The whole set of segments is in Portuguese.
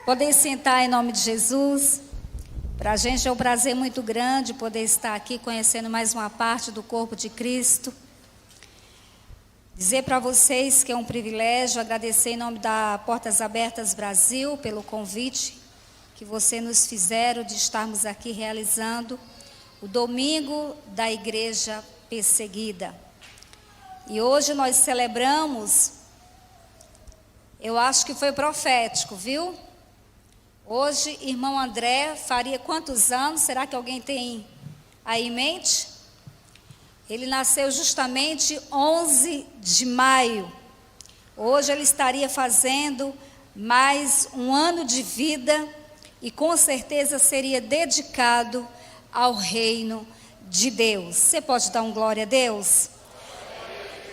Poder sentar em nome de Jesus. Para a gente é um prazer muito grande poder estar aqui conhecendo mais uma parte do corpo de Cristo. Dizer para vocês que é um privilégio, agradecer em nome da Portas Abertas Brasil pelo convite que vocês nos fizeram de estarmos aqui realizando o Domingo da Igreja Perseguida. E hoje nós celebramos, eu acho que foi profético, viu? Hoje, irmão André faria quantos anos? Será que alguém tem aí em mente? Ele nasceu justamente 11 de maio. Hoje ele estaria fazendo mais um ano de vida e com certeza seria dedicado ao reino de Deus. Você pode dar um glória a Deus?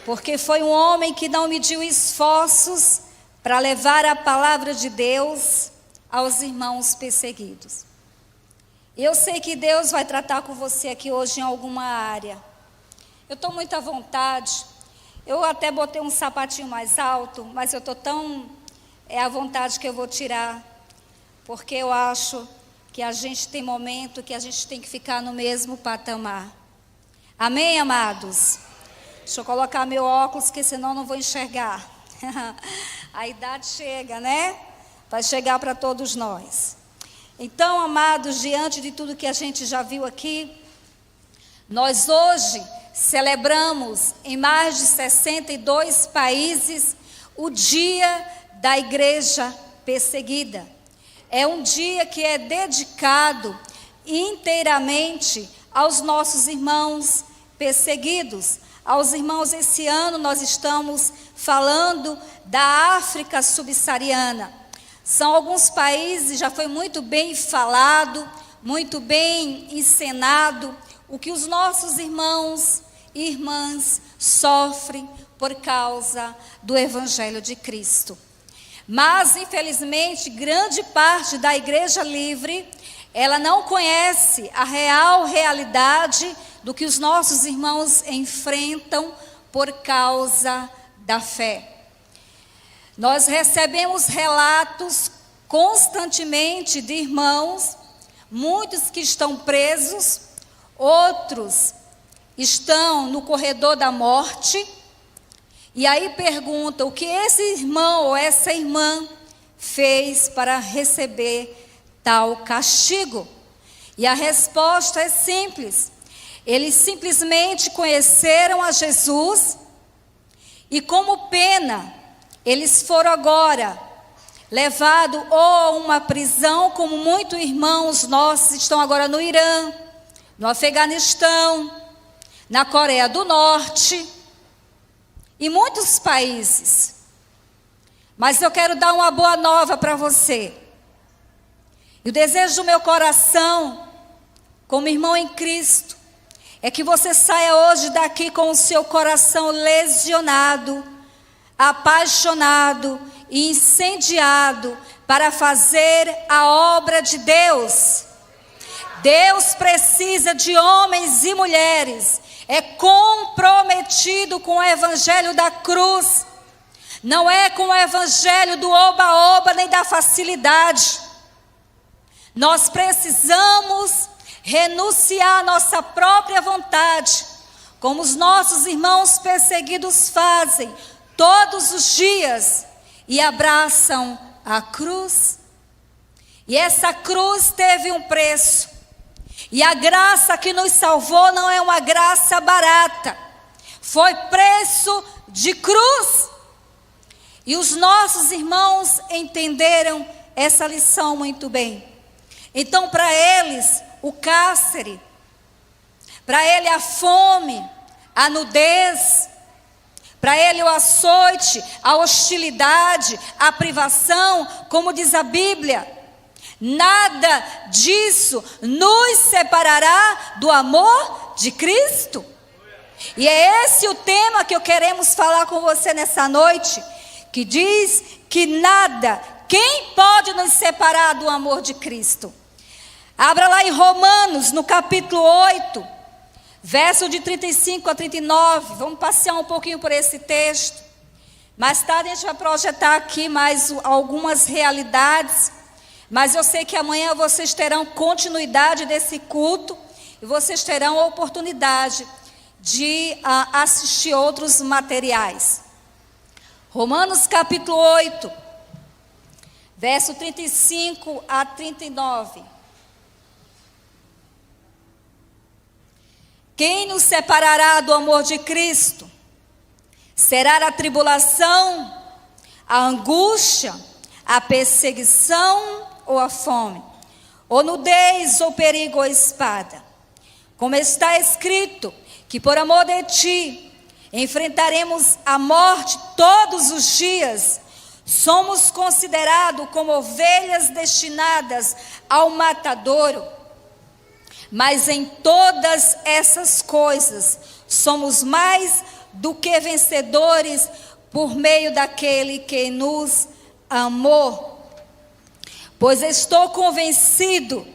Porque foi um homem que não mediu esforços para levar a palavra de Deus aos irmãos perseguidos. Eu sei que Deus vai tratar com você aqui hoje em alguma área. Eu estou muito à vontade. Eu até botei um sapatinho mais alto, mas eu estou tão à vontade que eu vou tirar, porque eu acho que a gente tem momento que a gente tem que ficar no mesmo patamar. Amém, amados? Deixa eu colocar meu óculos, que senão não vou enxergar. A idade chega, né? Vai chegar para todos nós. Então, amados, diante de tudo que a gente já viu aqui, nós hoje celebramos em mais de 62 países o Dia da Igreja Perseguida. É um dia que é dedicado inteiramente aos nossos irmãos perseguidos. Aos irmãos, esse ano nós estamos falando da África subsaariana. São alguns países, já foi muito bem falado, muito bem encenado, o que os nossos irmãos e irmãs sofrem por causa do Evangelho de Cristo. Mas, infelizmente, grande parte da Igreja Livre, ela não conhece a real realidade do que os nossos irmãos enfrentam por causa da fé. Nós recebemos relatos constantemente de irmãos, muitos que estão presos, outros estão no corredor da morte, e aí perguntam o que esse irmão ou essa irmã fez para receber tal castigo. E a resposta é simples: eles simplesmente conheceram a Jesus e, como pena, eles foram agora levados ou a uma prisão, como muitos irmãos nossos estão agora no Irã, no Afeganistão, na Coreia do Norte e muitos países. Mas eu quero dar uma boa nova para você. E o desejo do meu coração, como irmão em Cristo, é que você saia hoje daqui com o seu coração lesionado, apaixonado e incendiado para fazer a obra de Deus. Deus precisa de homens e mulheres comprometido com o evangelho da cruz. Não é com o evangelho do oba-oba nem da facilidade. Nós precisamos renunciar à nossa própria vontade, como os nossos irmãos perseguidos fazem todos os dias, e abraçam a cruz. E essa cruz teve um preço. E a graça que nos salvou não é uma graça barata. Foi preço de cruz. E os nossos irmãos entenderam essa lição muito bem. Então, para eles, o cárcere, para ele a fome, a nudez, para ele o açoite, a hostilidade, a privação, como diz a Bíblia, nada disso nos separará do amor de Cristo. E é esse o tema que eu queremos falar com você nessa noite, que diz que nada, quem pode nos separar do amor de Cristo? Abra lá em Romanos, no capítulo 8, verso de 35 a 39, vamos passear um pouquinho por esse texto. Mais tarde a gente vai projetar aqui mais algumas realidades Mas eu sei que amanhã vocês terão continuidade desse culto e vocês terão a oportunidade de assistir outros materiais. Romanos capítulo 8, verso 35 a 39. Quem nos separará do amor de Cristo? Será a tribulação, a angústia, a perseguição ou a fome, ou nudez, ou perigo, ou espada? Como está escrito, que por amor de ti enfrentaremos a morte todos os dias. Somos considerados como ovelhas destinadas ao matadouro. Mas em todas essas coisas somos mais do que vencedores por meio daquele que nos amou. Pois estou convencido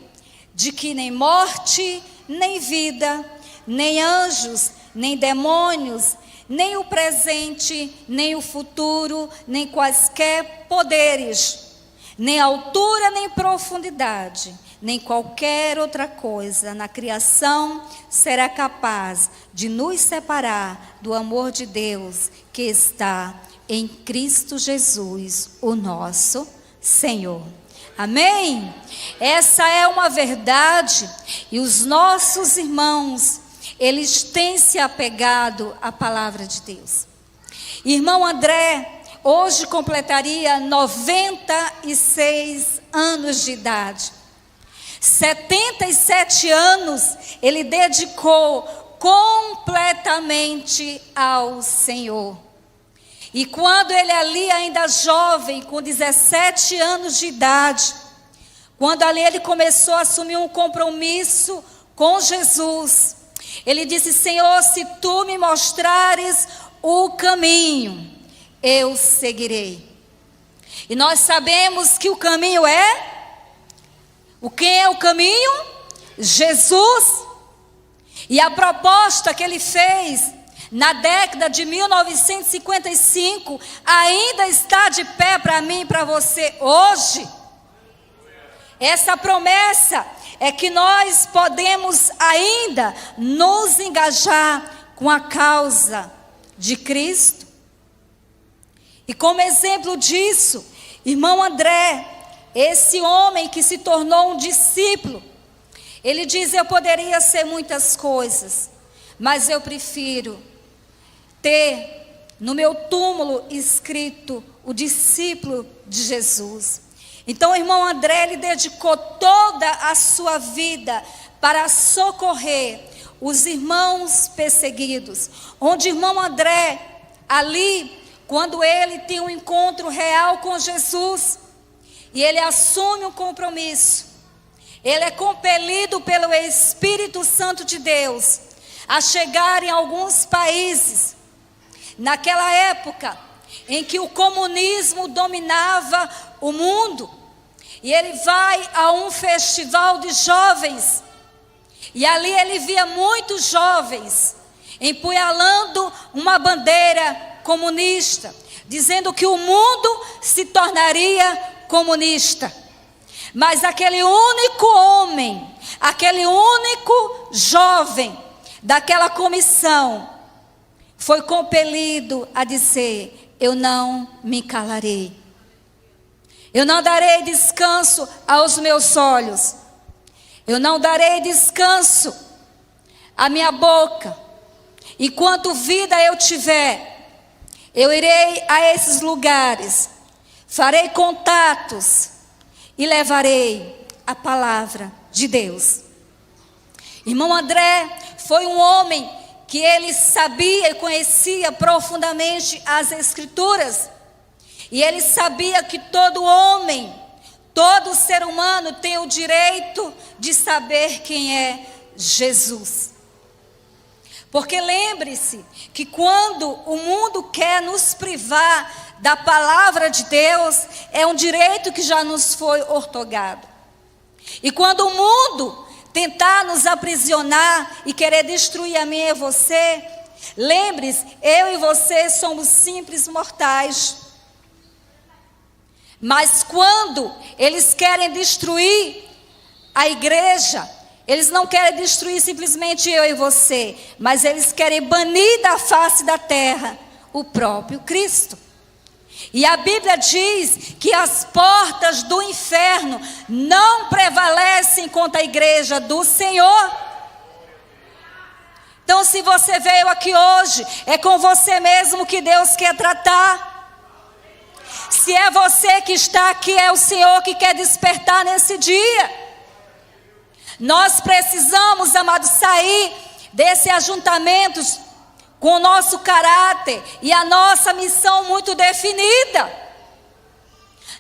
de que nem morte, nem vida, nem anjos, nem demônios, nem o presente, nem o futuro, nem quaisquer poderes, nem altura, nem profundidade, nem qualquer outra coisa na criação será capaz de nos separar do amor de Deus que está em Cristo Jesus, o nosso Senhor. Amém? Essa é uma verdade e os nossos irmãos, eles têm se apegado à palavra de Deus. Irmão André, hoje completaria 96 anos de idade. 77 anos ele dedicou completamente ao Senhor. E quando ele ali ainda jovem, com 17 anos de idade, quando ali ele começou a assumir um compromisso com Jesus, ele disse: Senhor, se tu me mostrares o caminho, eu seguirei. E nós sabemos que o caminho quem é o caminho? Jesus. E a proposta que ele fez na década de 1955 ainda está de pé para mim e para você hoje. Essa promessa é que nós podemos ainda nos engajar com a causa de Cristo. E como exemplo disso, irmão André, esse homem que se tornou um discípulo, ele diz: eu poderia ser muitas coisas, mas eu prefiro ter no meu túmulo escrito o discípulo de Jesus. Então o irmão André, ele dedicou toda a sua vida para socorrer os irmãos perseguidos. Onde o irmão André, ali, quando ele tem um encontro real com Jesus, e ele assume um compromisso, ele é compelido pelo Espírito Santo de Deus a chegar em alguns países, naquela época em que o comunismo dominava o mundo, e ele vai a um festival de jovens, e ali ele via muitos jovens empunhalando uma bandeira comunista, dizendo que o mundo se tornaria comunista. Mas aquele único homem, aquele único jovem daquela comissão foi compelido a dizer: eu não me calarei, eu não darei descanso aos meus olhos, eu não darei descanso à minha boca. Enquanto vida eu tiver, eu irei a esses lugares, farei contatos e levarei a palavra de Deus. Irmão André foi um homem que ele sabia e conhecia profundamente as Escrituras. E ele sabia que todo homem, todo ser humano tem o direito de saber quem é Jesus. Porque lembre-se que quando o mundo quer nos privar da palavra de Deus, é um direito que já nos foi outorgado. E quando o mundo tentar nos aprisionar e querer destruir a mim e você, lembre-se, eu e você somos simples mortais. Mas quando eles querem destruir a igreja, eles não querem destruir simplesmente eu e você, mas eles querem banir da face da terra o próprio Cristo. E a Bíblia diz que as portas do inferno não prevalecem contra a igreja do Senhor. Então, se você veio aqui hoje, é com você mesmo que Deus quer tratar. Se é você que está aqui, é o Senhor que quer despertar nesse dia. Nós precisamos, amados, sair desse ajuntamento com o nosso caráter e a nossa missão muito definida.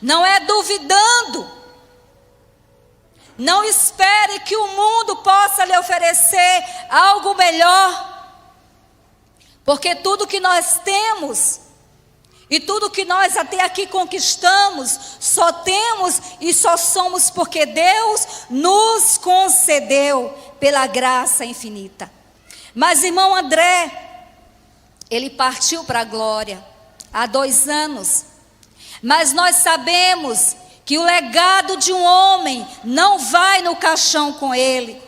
Não é duvidando. Não espere que o mundo possa lhe oferecer algo melhor. Porque tudo que nós temos e tudo que nós até aqui conquistamos, só temos e só somos porque Deus nos concedeu pela graça infinita. Mas irmão André, ele partiu para a glória há 2 anos. Mas nós sabemos que o legado de um homem não vai no caixão com ele.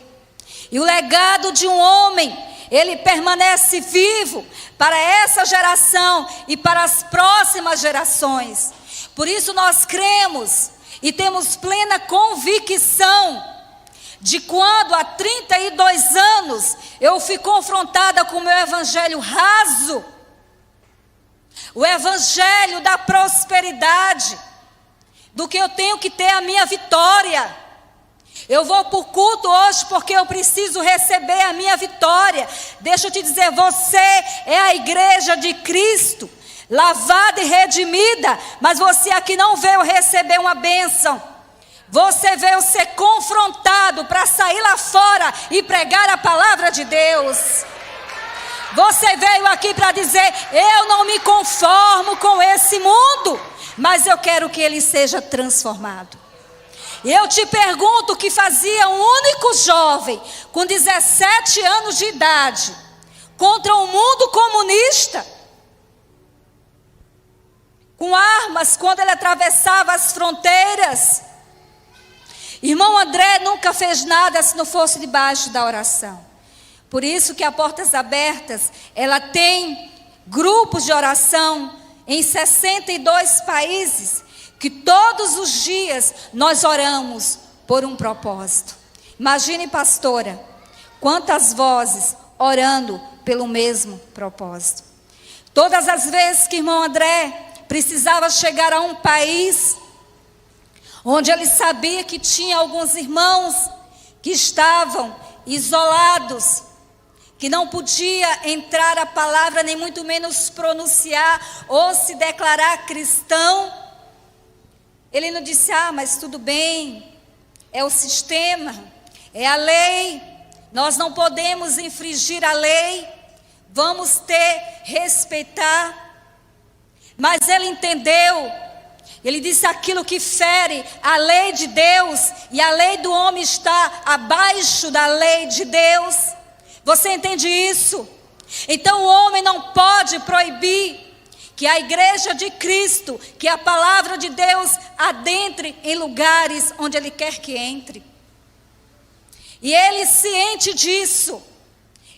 E o legado de um homem, ele permanece vivo para essa geração e para as próximas gerações. Por isso nós cremos e temos plena convicção de quando há 32 anos eu fui confrontada com o meu evangelho raso, o evangelho da prosperidade, do que eu tenho que ter a minha vitória. Eu vou para o culto hoje porque eu preciso receber a minha vitória. Deixa eu te dizer, você é a igreja de Cristo, lavada e redimida, mas você aqui não veio receber uma bênção. Você veio ser confrontado para sair lá fora e pregar a palavra de Deus. Você veio aqui para dizer, eu não me conformo com esse mundo, mas eu quero que ele seja transformado. E eu te pergunto, o que fazia um único jovem com 17 anos de idade contra um mundo comunista, com armas, quando ele atravessava as fronteiras? Irmão André nunca fez nada se não fosse debaixo da oração. Por isso que a Portas Abertas, ela tem grupos de oração em 62 países, que todos os dias nós oramos por um propósito. Imagine, pastora, quantas vozes orando pelo mesmo propósito. Todas as vezes que irmão André precisava chegar a um país onde ele sabia que tinha alguns irmãos que estavam isolados, que não podia entrar a palavra, nem muito menos pronunciar ou se declarar cristão, ele não disse, mas tudo bem, é o sistema, é a lei, nós não podemos infringir a lei, vamos respeitar. Mas ele entendeu, ele disse, aquilo que fere a lei de Deus, e a lei do homem está abaixo da lei de Deus. Você entende isso? Então o homem não pode proibir que a igreja de Cristo, que a palavra de Deus adentre em lugares onde Ele quer que entre. E ele, ciente disso,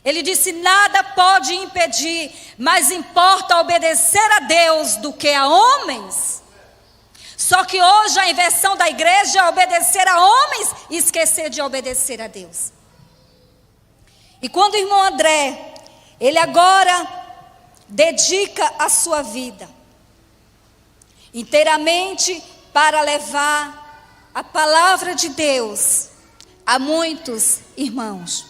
ele disse, nada pode impedir, mas importa obedecer a Deus do que a homens. Só que hoje a inversão da igreja é obedecer a homens e esquecer de obedecer a Deus. E quando o irmão André, ele agora dedica a sua vida inteiramente para levar a palavra de Deus a muitos irmãos.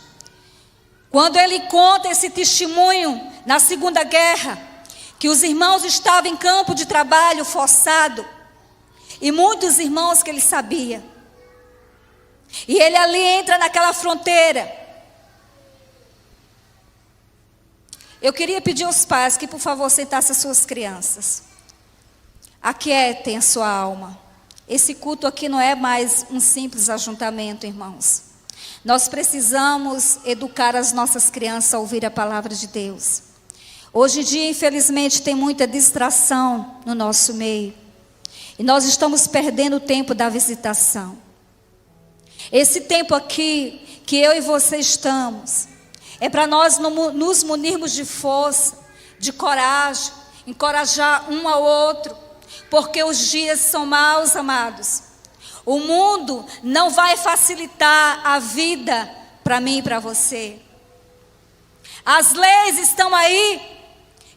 Quando ele conta esse testemunho na Segunda Guerra, que os irmãos estavam em campo de trabalho forçado, e muitos irmãos que ele sabia, e ele ali entra naquela fronteira. Eu queria pedir aos pais que, por favor, sentassem as suas crianças. Aquietem a sua alma. Esse culto aqui não é mais um simples ajuntamento, irmãos. Nós precisamos educar as nossas crianças a ouvir a palavra de Deus. Hoje em dia, infelizmente, tem muita distração no nosso meio. E nós estamos perdendo o tempo da visitação. Esse tempo aqui, que eu e você estamos, é para nós nos munirmos de força, de coragem, encorajar um ao outro, porque os dias são maus, amados. O mundo não vai facilitar a vida para mim e para você. As leis estão aí,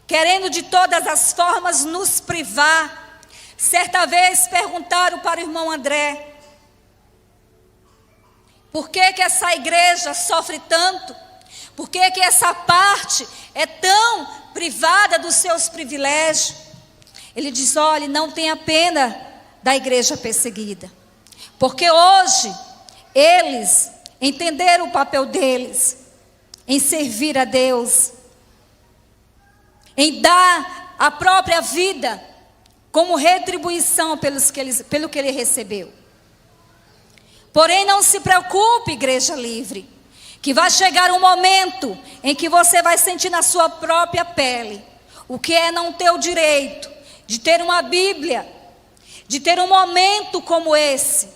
querendo de todas as formas nos privar. Certa vez perguntaram para o irmão André: por que essa igreja sofre tanto? Por que essa parte é tão privada dos seus privilégios? Ele diz: olhe, não tenha pena da igreja perseguida, porque hoje eles entenderam o papel deles em servir a Deus, em dar a própria vida como retribuição pelo que ele recebeu. Porém, não se preocupe, igreja livre, que vai chegar um momento em que você vai sentir na sua própria pele o que é não ter o direito de ter uma Bíblia, de ter um momento como esse.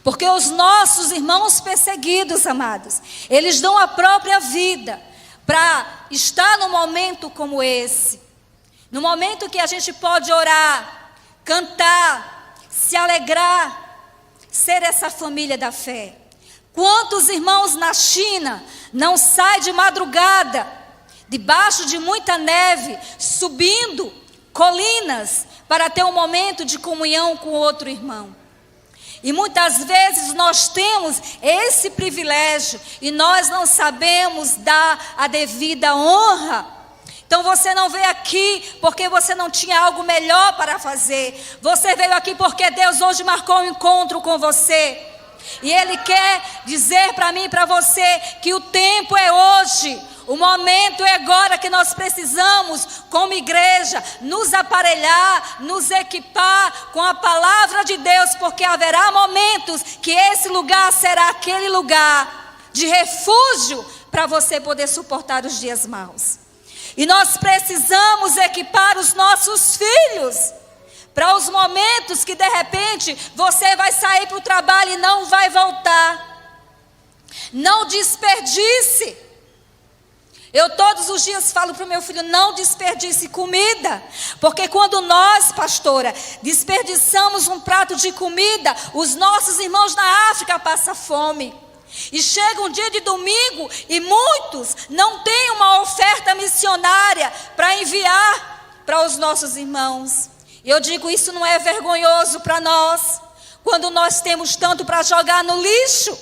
Porque os nossos irmãos perseguidos, amados, eles dão a própria vida para estar num momento como esse. No momento que a gente pode orar, cantar, se alegrar, ser essa família da fé. Quantos irmãos na China não saem de madrugada, debaixo de muita neve, subindo colinas, para ter um momento de comunhão com outro irmão? E muitas vezes nós temos esse privilégio e nós não sabemos dar a devida honra. Então você não veio aqui porque você não tinha algo melhor para fazer. Você veio aqui porque Deus hoje marcou um encontro com você. E Ele quer dizer para mim e para você que o tempo é hoje. O momento é agora que nós precisamos, como igreja, nos aparelhar, nos equipar com a palavra de Deus, porque haverá momentos que esse lugar será aquele lugar de refúgio para você poder suportar os dias maus. E nós precisamos equipar os nossos filhos para os momentos que de repente você vai sair para o trabalho e não vai voltar. Não desperdice. Eu todos os dias falo para o meu filho: não desperdice comida, porque quando nós, pastora, desperdiçamos um prato de comida, os nossos irmãos na África passam fome. E chega um dia de domingo e muitos não têm uma oferta missionária para enviar para os nossos irmãos. E eu digo, isso não é vergonhoso para nós, quando nós temos tanto para jogar no lixo?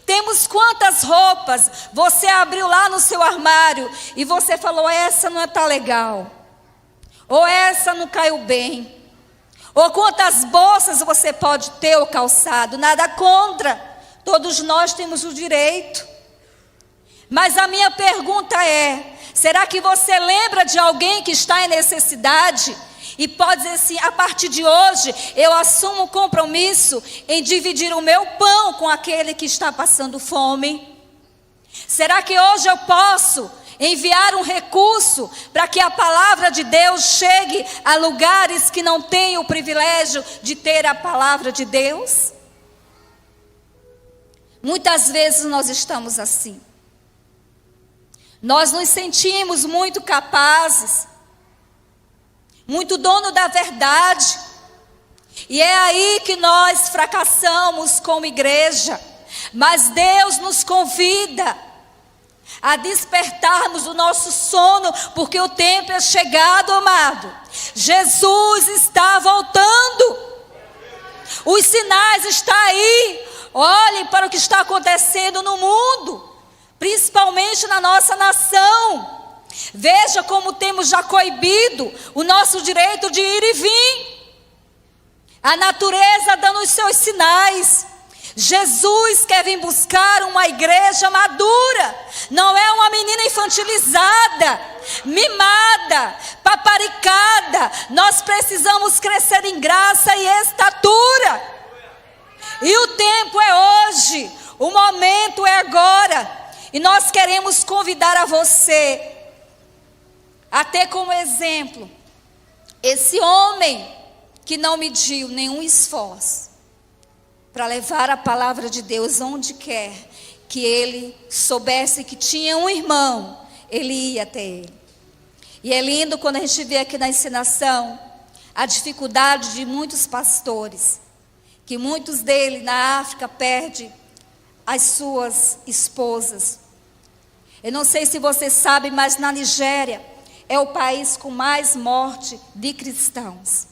Temos quantas roupas você abriu lá no seu armário e você falou: essa não está legal, ou essa não caiu bem, ou quantas bolsas você pode ter ou calçado? Nada contra, todos nós temos o direito. Mas a minha pergunta é: será que você lembra de alguém que está em necessidade? E pode dizer assim: a partir de hoje eu assumo um compromisso em dividir o meu pão com aquele que está passando fome. Será que hoje eu posso enviar um recurso para que a palavra de Deus chegue a lugares que não têm o privilégio de ter a palavra de Deus? Muitas vezes nós estamos assim. Nós nos sentimos muito capazes, muito dono da verdade. E é aí que nós fracassamos como igreja. Mas Deus nos convida a despertarmos o nosso sono, porque o tempo é chegado, amado. Jesus está voltando. Os sinais estão aí. Olhem para o que está acontecendo no mundo, principalmente na nossa nação. Veja como temos já coibido o nosso direito de ir e vir. A natureza dando os seus sinais. Jesus quer vir buscar uma igreja madura. Não é uma menina infantilizada, mimada, paparicada. Nós precisamos crescer em graça e estatura. E o tempo é hoje, o momento é agora. E nós queremos convidar a você a ter como exemplo esse homem que não mediu nenhum esforço para levar a palavra de Deus onde quer que ele soubesse que tinha um irmão, ele ia até ele. E é lindo quando a gente vê aqui na encenação a dificuldade de muitos pastores, que muitos deles na África perdem as suas esposas. Eu não sei se você sabe, mas na Nigéria é o país com mais morte de cristãos.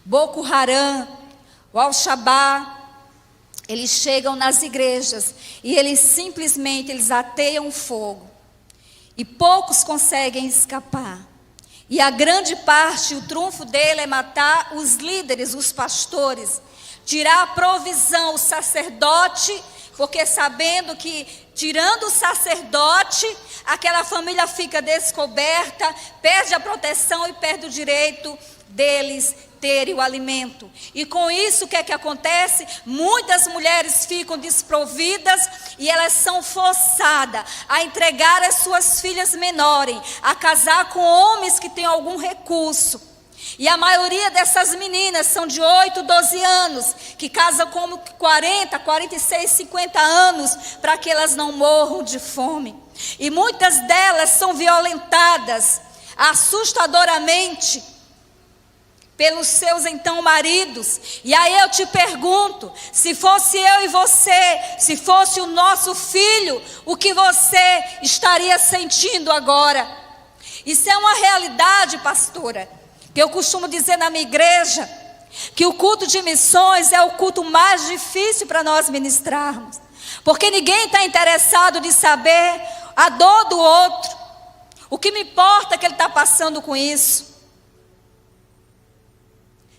Boko Haram, o Al-Shabaab, eles chegam nas igrejas e eles simplesmente ateiam fogo. E poucos conseguem escapar. E a grande parte, o trunfo dele é matar os líderes, os pastores, tirar a provisão, o sacerdote, porque sabendo que tirando o sacerdote, aquela família fica descoberta, perde a proteção e perde o direito deles terem o alimento. E com isso, o que é que acontece? Muitas mulheres ficam desprovidas e elas são forçadas a entregar as suas filhas menores, a casar com homens que têm algum recurso. E a maioria dessas meninas são de 8, 12 anos, que casam com 40, 46, 50 anos, para que elas não morram de fome. E muitas delas são violentadas assustadoramente pelos seus então maridos. E aí eu te pergunto, se fosse eu e você, se fosse o nosso filho, o que você estaria sentindo agora? Isso é uma realidade, pastora, que eu costumo dizer na minha igreja, que o culto de missões é o culto mais difícil para nós ministrarmos, porque ninguém está interessado de saber a dor do outro. O que me importa é que ele está passando com isso.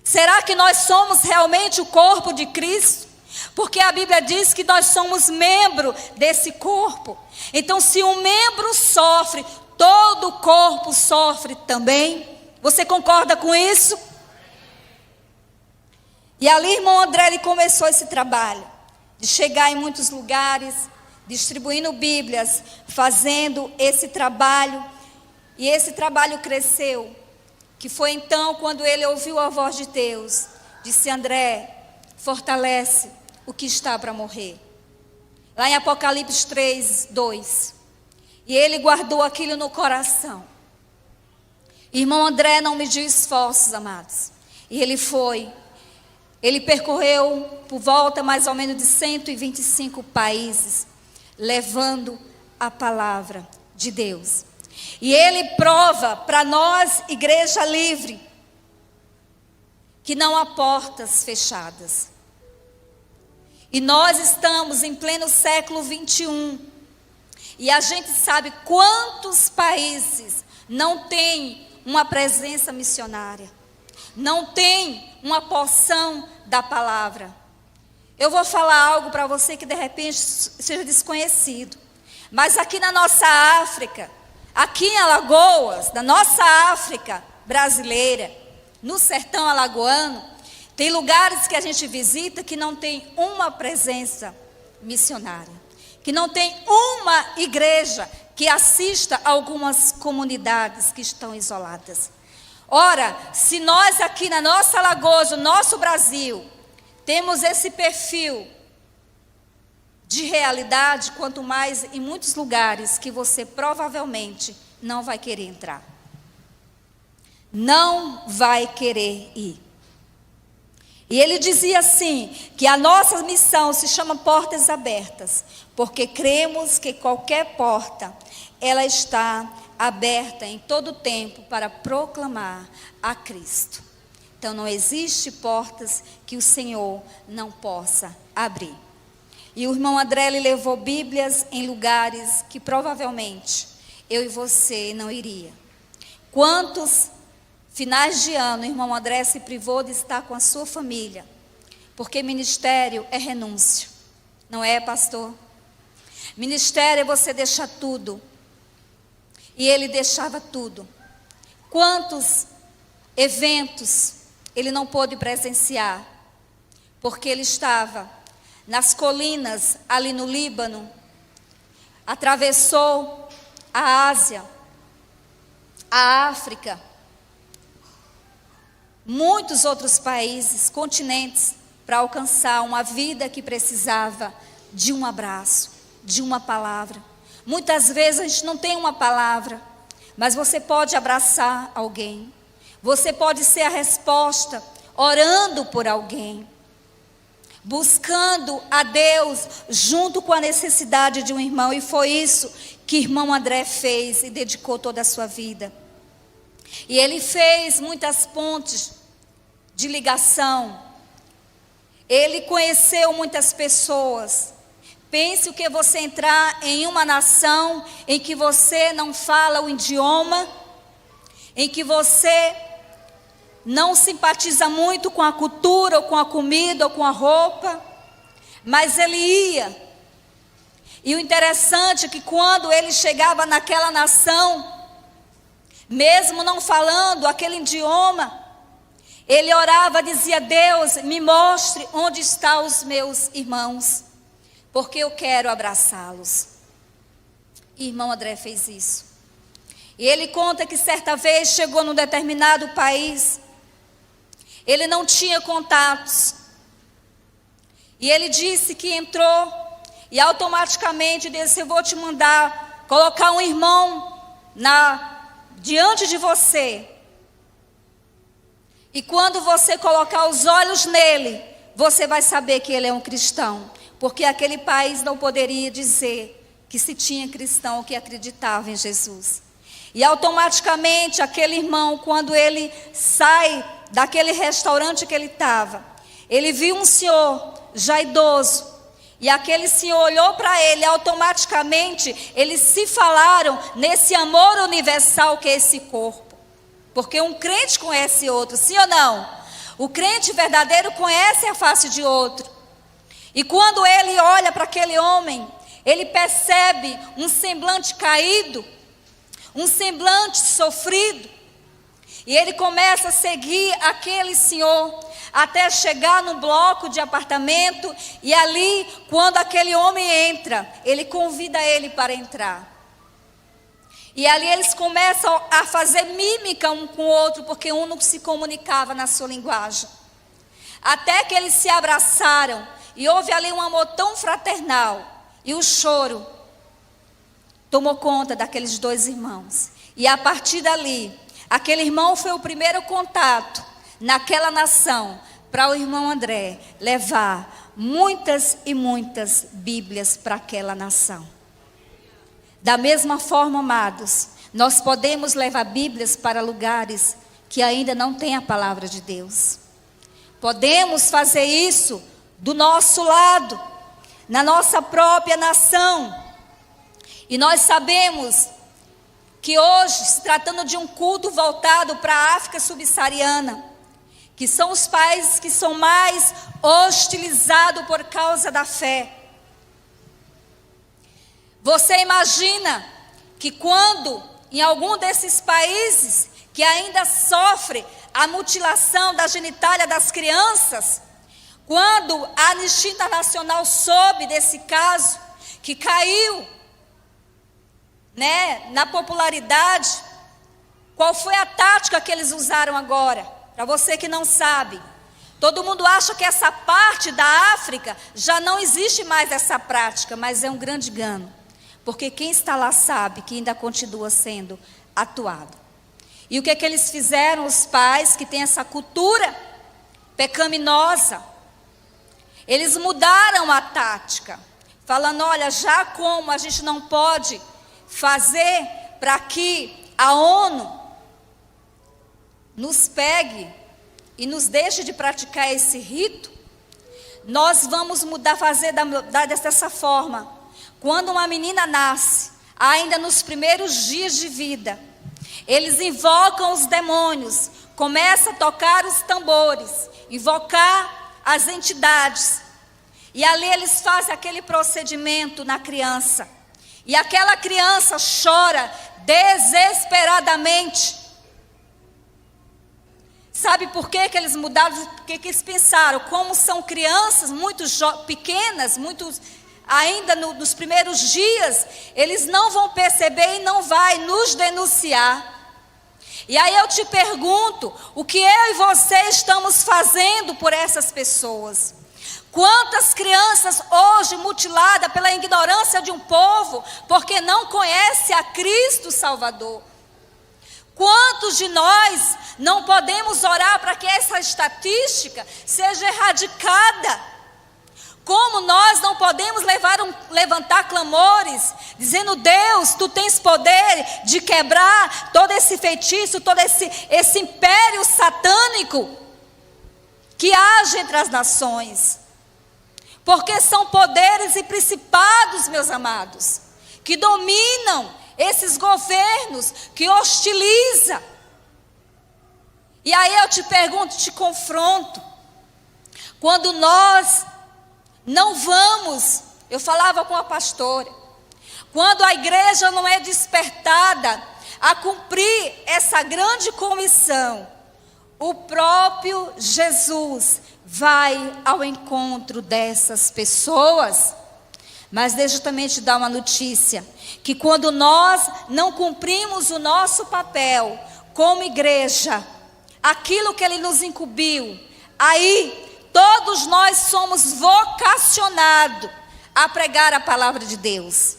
Será que nós somos realmente o corpo de Cristo? Porque a Bíblia diz que nós somos membro desse corpo. Então, se um membro sofre, todo o corpo sofre também. Você concorda com isso? E ali, irmão André, ele começou esse trabalho de chegar em muitos lugares, distribuindo Bíblias, fazendo esse trabalho. E esse trabalho cresceu. Que foi então quando ele ouviu a voz de Deus, disse: André, fortalece o que está para morrer. Lá em Apocalipse 3, 2. E ele guardou aquilo no coração. Irmão André não mediu esforços, amados. E ele percorreu por volta mais ou menos de 125 países, levando a palavra de Deus. E ele prova para nós, Igreja Livre, que não há portas fechadas. E nós estamos em pleno século 21. E a gente sabe quantos países não têm uma presença missionária, não tem uma porção da palavra. Eu vou falar algo para você que de repente seja desconhecido. Mas aqui na nossa África, aqui em Alagoas, na nossa África brasileira, no sertão alagoano, tem lugares que a gente visita que não tem uma presença missionária, que não tem uma igreja que assista a algumas comunidades que estão isoladas. Ora, se nós aqui na nossa Alagoas, no nosso Brasil, temos esse perfil de realidade, quanto mais em muitos lugares que você provavelmente não vai querer entrar. Não vai querer ir. E ele dizia assim, que a nossa missão se chama Portas Abertas, porque cremos que qualquer porta, ela está aberta em todo o tempo para proclamar a Cristo. Então não existe portas que o Senhor não possa abrir. E o irmão André, ele levou Bíblias em lugares que provavelmente eu e você não iria. Quantos finais de ano o irmão André se privou de estar com a sua família? Porque ministério é renúncia. Não é, pastor? Ministério é você deixar tudo. E ele deixava tudo. Quantos eventos ele não pôde presenciar? Porque ele estava nas colinas, ali no Líbano, atravessou a Ásia, a África, muitos outros países, continentes, para alcançar uma vida que precisava de um abraço, de uma palavra. Muitas vezes a gente não tem uma palavra, mas você pode abraçar alguém. Você pode ser a resposta, orando por alguém, buscando a Deus junto com a necessidade de um irmão. E foi isso que o irmão André fez e dedicou toda a sua vida. E ele fez muitas pontes de ligação. Ele conheceu muitas pessoas. Pense o que você entrar em uma nação em que você não fala o idioma, em que você não simpatiza muito com a cultura, ou com a comida, ou com a roupa, mas ele ia. E o interessante é que quando ele chegava naquela nação, mesmo não falando aquele idioma, ele orava, dizia: Deus, me mostre onde estão os meus irmãos, porque eu quero abraçá-los. E irmão André fez isso. E ele conta que certa vez chegou num determinado país, ele não tinha contatos, e ele disse que entrou, e automaticamente disse: eu vou te mandar colocar um irmão diante de você, e quando você colocar os olhos nele, você vai saber que ele é um cristão, porque aquele país não poderia dizer que se tinha cristão que acreditava em Jesus. E automaticamente aquele irmão, quando ele sai daquele restaurante que ele estava, ele viu um senhor já idoso, e aquele senhor olhou para ele, automaticamente eles se falaram nesse amor universal que é esse corpo. Porque um crente conhece outro, sim ou não? O crente verdadeiro conhece a face de outro. E quando ele olha para aquele homem, ele percebe um semblante caído, um semblante sofrido. E ele começa a seguir aquele senhor até chegar no bloco de apartamento. E ali, quando aquele homem entra, ele convida ele para entrar. E ali eles começam a fazer mímica um com o outro, porque um não se comunicava na sua linguagem. Até que eles se abraçaram, e houve ali um amor tão fraternal, e o choro tomou conta daqueles dois irmãos. E a partir dali, aquele irmão foi o primeiro contato naquela nação para o irmão André levar muitas e muitas Bíblias para aquela nação. Da mesma forma, amados, nós podemos levar Bíblias para lugares que ainda não têm a palavra de Deus. Podemos fazer isso do nosso lado, na nossa própria nação. E nós sabemos que hoje, se tratando de um culto voltado para a África subsaariana, que são os países que são mais hostilizados por causa da fé. Você imagina que quando em algum desses países que ainda sofre a mutilação da genitália das crianças, quando a Anistia Internacional soube desse caso, que caiu, na popularidade, qual foi a tática que eles usaram agora? Para você que não sabe, todo mundo acha que essa parte da África já não existe mais essa prática, mas é um grande engano, porque quem está lá sabe que ainda continua sendo atuado. E o que é que eles fizeram, os pais que têm essa cultura pecaminosa? Eles mudaram a tática, falando: olha, já como a gente não pode fazer para que a ONU nos pegue e nos deixe de praticar esse rito, nós vamos mudar, fazer dessa forma. Quando uma menina nasce, ainda nos primeiros dias de vida, eles invocam os demônios, começam a tocar os tambores, invocar as entidades, e ali eles fazem aquele procedimento na criança, e aquela criança chora desesperadamente. Sabe por que eles mudaram? Porque que eles pensaram, como são crianças muito pequenas, ainda nos primeiros dias, eles não vão perceber e não vai nos denunciar. E aí eu te pergunto, o que eu e você estamos fazendo por essas pessoas? Quantas crianças hoje mutiladas pela ignorância de um povo, porque não conhece a Cristo Salvador? Quantos de nós não podemos orar para que essa estatística seja erradicada? Como nós não podemos levantar clamores, dizendo: Deus, Tu tens poder de quebrar todo esse feitiço, todo esse império satânico que age entre as nações. Porque são poderes e principados, meus amados, que dominam esses governos, que hostilizam. E aí eu te pergunto, te confronto, quando nós não vamos, eu falava com a pastora, quando a igreja não é despertada a cumprir essa grande comissão, o próprio Jesus vai ao encontro dessas pessoas. Mas deixa eu também te dar uma notícia, que quando nós não cumprimos o nosso papel como igreja, aquilo que Ele nos incumbiu, aí todos nós somos vocacionados a pregar a palavra de Deus.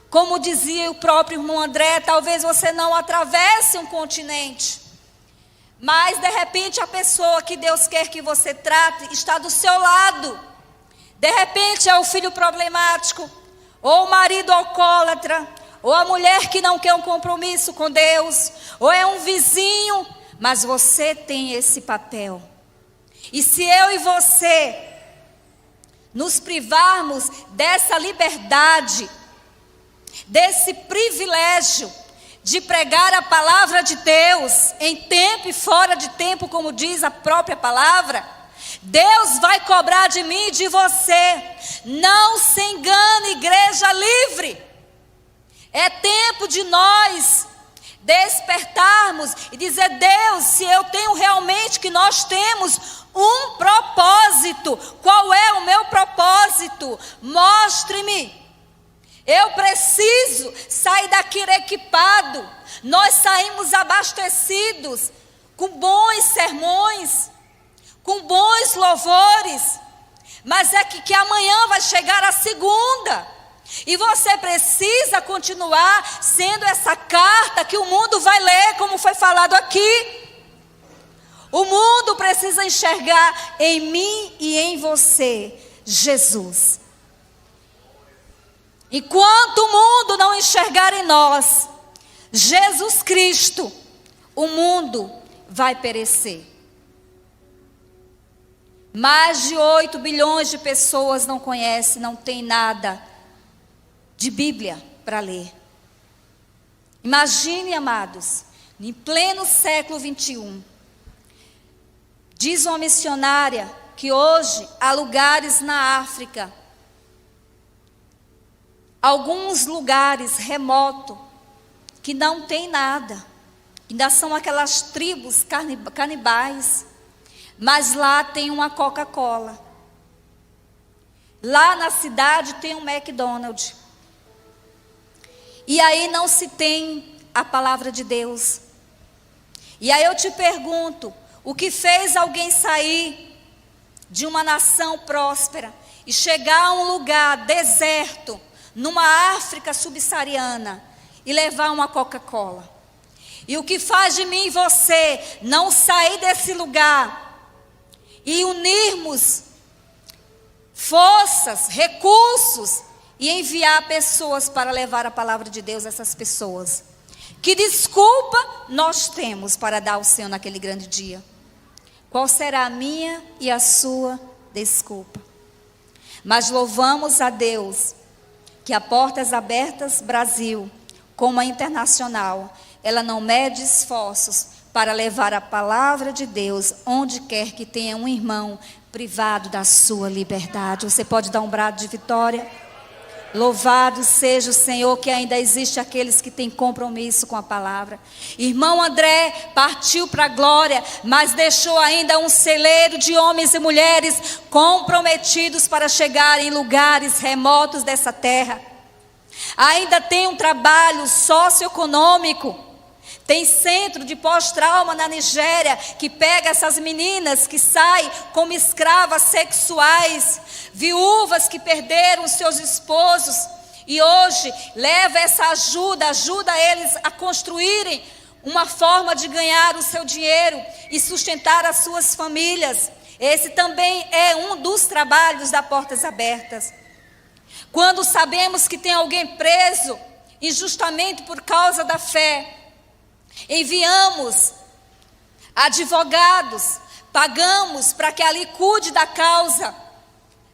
Como dizia o próprio irmão André, talvez você não atravesse um continente, mas de repente a pessoa que Deus quer que você trate está do seu lado. De repente é o filho problemático, ou o marido alcoólatra, ou a mulher que não quer um compromisso com Deus, ou é um vizinho, mas você tem esse papel. E se eu e você nos privarmos dessa liberdade, desse privilégio de pregar a palavra de Deus em tempo e fora de tempo, como diz a própria palavra, Deus vai cobrar de mim e de você. Não se engane, igreja livre. É tempo de nós despertarmos e dizer: Deus, se eu tenho realmente, que nós temos um propósito, qual é o meu propósito? Mostre-me. Eu preciso sair daqui equipado. Nós saímos abastecidos, com bons sermões, com bons louvores, mas é que amanhã vai chegar a segunda, e você precisa continuar sendo essa carta que o mundo vai ler, como foi falado aqui. O mundo precisa enxergar em mim e em você Jesus. Enquanto o mundo não enxergar em nós Jesus Cristo, o mundo vai perecer. Mais de 8 bilhões de pessoas não conhecem, não tem nada de Bíblia para ler. Imagine, amados, em pleno século 21, diz uma missionária que hoje há lugares na África, alguns lugares remotos, que não tem nada, ainda são aquelas tribos canibais, mas lá tem uma Coca-Cola, lá na cidade tem um McDonald's, e aí não se tem a palavra de Deus. E aí eu te pergunto, o que fez alguém sair de uma nação próspera e chegar a um lugar deserto, numa África subsaariana, e levar uma Coca-Cola? E o que faz de mim e você não sair desse lugar e unirmos forças, recursos e enviar pessoas para levar a palavra de Deus a essas pessoas? Que desculpa nós temos para dar ao Senhor naquele grande dia? Qual será a minha e a sua desculpa? Mas louvamos a Deus que a Portas Abertas Brasil, como a internacional, ela não mede esforços para levar a palavra de Deus onde quer que tenha um irmão privado da sua liberdade. Você pode dar um brado de vitória? Louvado seja o Senhor, que ainda existe aqueles que têm compromisso com a palavra. Irmão André partiu para a glória, mas deixou ainda um celeiro de homens e mulheres comprometidos para chegar em lugares remotos dessa terra. Ainda tem um trabalho socioeconômico, Tem centro de pós-trauma na Nigéria que pega essas meninas que saem como escravas sexuais, viúvas que perderam seus esposos e hoje leva essa ajuda eles a construírem uma forma de ganhar o seu dinheiro e sustentar as suas famílias. Esse também é um dos trabalhos da Portas Abertas. Quando sabemos que tem alguém preso injustamente por causa da fé, enviamos advogados, pagamos para que ali cuide da causa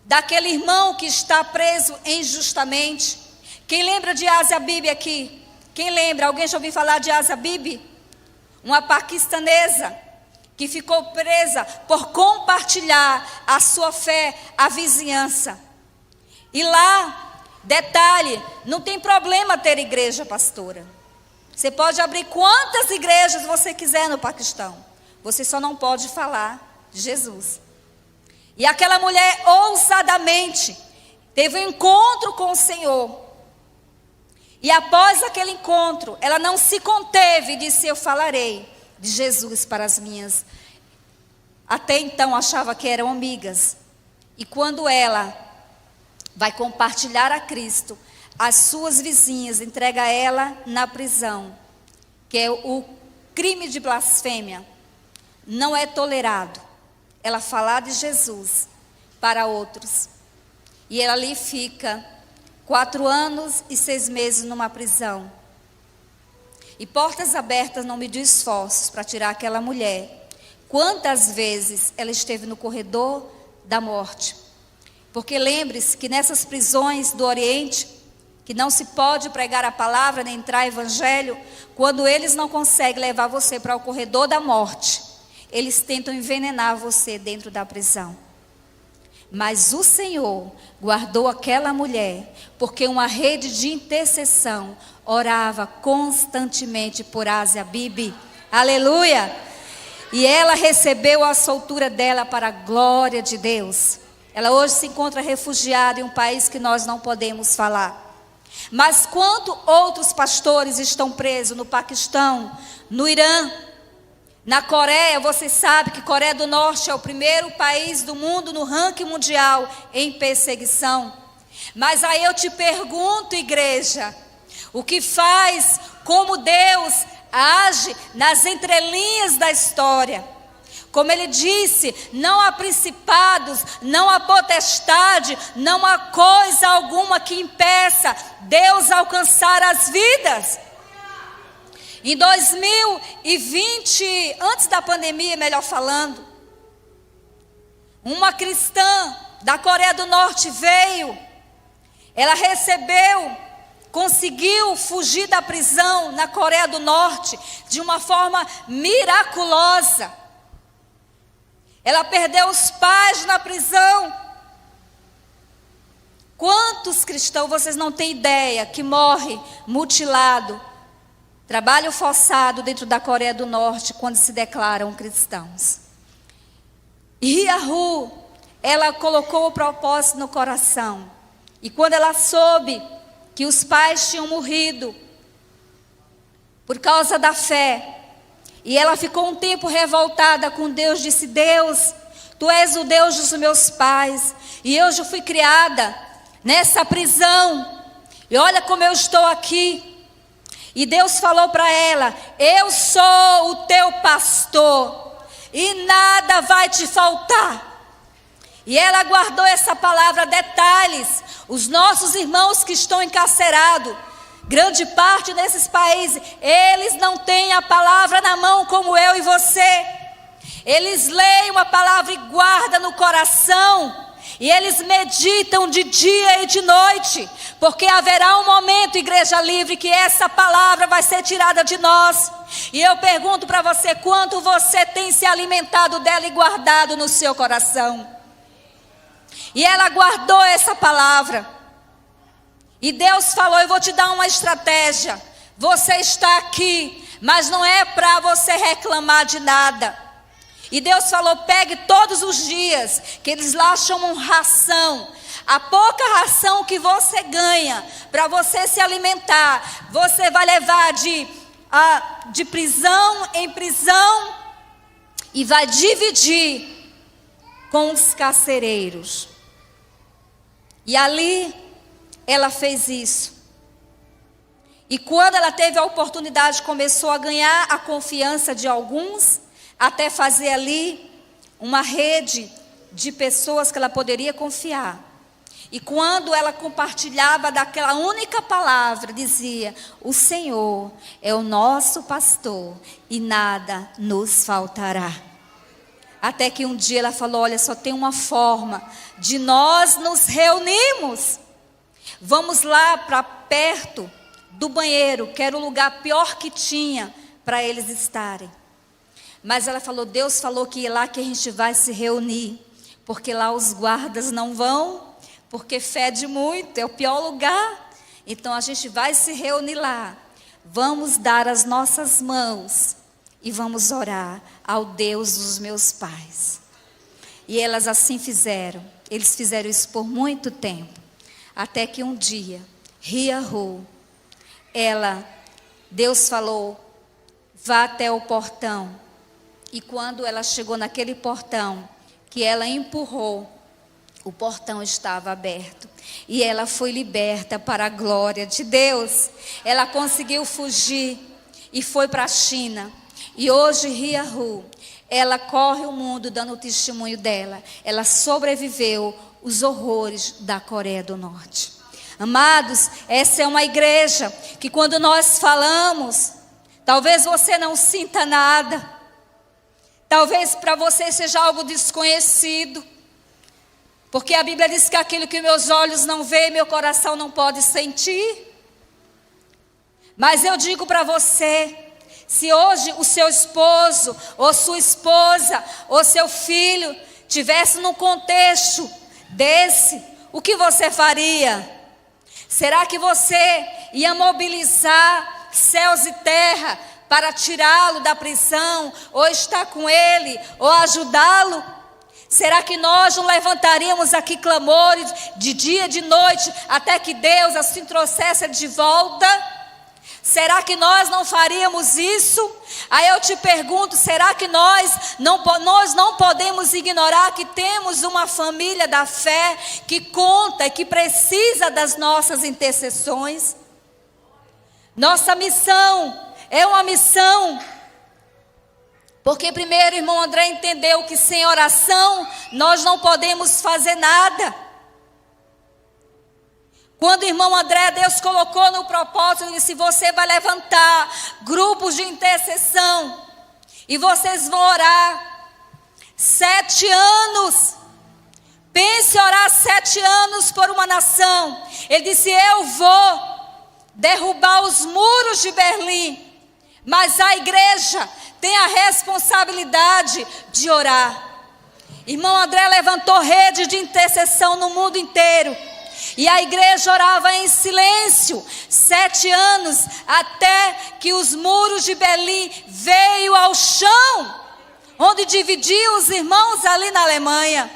daquele irmão que está preso injustamente. Quem lembra de Asia Bibi aqui? Quem lembra? Alguém já ouviu falar de Asia Bibi? Uma paquistanesa que ficou presa por compartilhar a sua fé à vizinhança. E lá, detalhe, não tem problema ter igreja, pastora. Você pode abrir quantas igrejas você quiser no Paquistão. Você só não pode falar de Jesus. E aquela mulher ousadamente teve um encontro com o Senhor. E após aquele encontro, ela não se conteve e disse: eu falarei de Jesus para as minhas. Até então achava que eram amigas. E quando ela vai compartilhar a Cristo, as suas vizinhas entregam ela na prisão, que é o crime de blasfêmia. Não é tolerado ela falar de Jesus para outros. E ela ali fica 4 anos e 6 meses numa prisão. E Portas Abertas não mediu esforços para tirar aquela mulher. Quantas vezes ela esteve no corredor da morte? Porque lembre-se que nessas prisões do Oriente, que não se pode pregar a palavra nem entrar evangelho, quando eles não conseguem levar você para o corredor da morte, eles tentam envenenar você dentro da prisão. Mas o Senhor guardou aquela mulher, porque uma rede de intercessão orava constantemente por Asia Bibi. Aleluia! E ela recebeu a soltura dela para a glória de Deus. Ela hoje se encontra refugiada em um país que nós não podemos falar. Mas quanto outros pastores estão presos no Paquistão, no Irã, na Coreia? Você sabe que Coreia do Norte é o primeiro país do mundo no ranking mundial em perseguição. Mas aí eu te pergunto, igreja, o que faz, como Deus age nas entrelinhas da história? Como ele disse, não há principados, não há potestade, não há coisa alguma que impeça Deus alcançar as vidas. Em 2020, antes da pandemia, melhor falando, uma cristã da Coreia do Norte veio, ela recebeu, conseguiu fugir da prisão na Coreia do Norte de uma forma miraculosa. Ela perdeu os pais na prisão. Quantos cristãos, vocês não têm ideia, que morrem mutilado, trabalho forçado dentro da Coreia do Norte quando se declaram cristãos. E Yahu, ela colocou o propósito no coração. E quando ela soube que os pais tinham morrido por causa da fé, e ela ficou um tempo revoltada com Deus, disse: Deus, Tu és o Deus dos meus pais, e eu já fui criada nessa prisão, e olha como eu estou aqui. E Deus falou para ela: eu sou o teu pastor, e nada vai te faltar. E ela guardou essa palavra. Detalhes, os nossos irmãos que estão encarcerados, grande parte desses países, eles não têm a palavra na mão como eu e você. Eles leem uma palavra e guardam no coração, e eles meditam de dia e de noite, porque haverá um momento, Igreja Livre, que essa palavra vai ser tirada de nós. E eu pergunto para você, quanto você tem se alimentado dela e guardado no seu coração? E ela guardou essa palavra. E Deus falou: eu vou te dar uma estratégia. Você está aqui, mas não é para você reclamar de nada. E Deus falou: pegue todos os dias, que eles lá chamam ração. A pouca ração que você ganha para você se alimentar, você vai levar de de prisão em prisão e vai dividir com os carcereiros. E ali ela fez isso. E quando ela teve a oportunidade, começou a ganhar a confiança de alguns, até fazer ali uma rede de pessoas que ela poderia confiar. E quando ela compartilhava daquela única palavra, dizia: o Senhor é o nosso pastor e nada nos faltará. Até que um dia ela falou: olha, só tem uma forma de nós nos reunirmos. Vamos lá para perto do banheiro, que era o lugar pior que tinha para eles estarem. Mas ela falou: Deus falou que é lá que a gente vai se reunir, porque lá os guardas não vão, porque fede muito, é o pior lugar. Então a gente vai se reunir lá, vamos dar as nossas mãos e vamos orar ao Deus dos meus pais. E elas assim fizeram. Eles fizeram isso por muito tempo, até que um dia, Ria-Ru, Deus falou: vá até o portão. E quando ela chegou naquele portão, que ela empurrou, o portão estava aberto. E ela foi liberta para a glória de Deus. Ela conseguiu fugir e foi para a China. E hoje Ria-Ru, ela corre o mundo dando o testemunho dela. Ela sobreviveu os horrores da Coreia do Norte. Amados, essa é uma igreja que quando nós falamos, talvez você não sinta nada. Talvez para você seja algo desconhecido. Porque a Bíblia diz que aquilo que meus olhos não veem, meu coração não pode sentir. Mas eu digo para você, se hoje o seu esposo, ou sua esposa, ou seu filho, tivesse num contexto desse, o que você faria? Será que você ia mobilizar céus e terra para tirá-lo da prisão, ou estar com ele, ou ajudá-lo? Será que nós não levantaríamos aqui clamores de dia e de noite, até que Deus assim trouxesse de volta? Será que nós não faríamos isso? Aí eu te pergunto, será que nós não podemos ignorar que temos uma família da fé que conta e que precisa das nossas intercessões? Nossa missão é uma missão, porque primeiro o irmão André entendeu que sem oração nós não podemos fazer nada. Quando o irmão André, Deus colocou no propósito, ele disse: você vai levantar grupos de intercessão e vocês vão orar 7 anos. Pense orar 7 anos por uma nação. Ele disse: eu vou derrubar os muros de Berlim, mas a igreja tem a responsabilidade de orar. Irmão André levantou rede de intercessão no mundo inteiro. E a igreja orava em silêncio 7 anos, até que os muros de Berlim veio ao chão, onde dividiu os irmãos ali na Alemanha.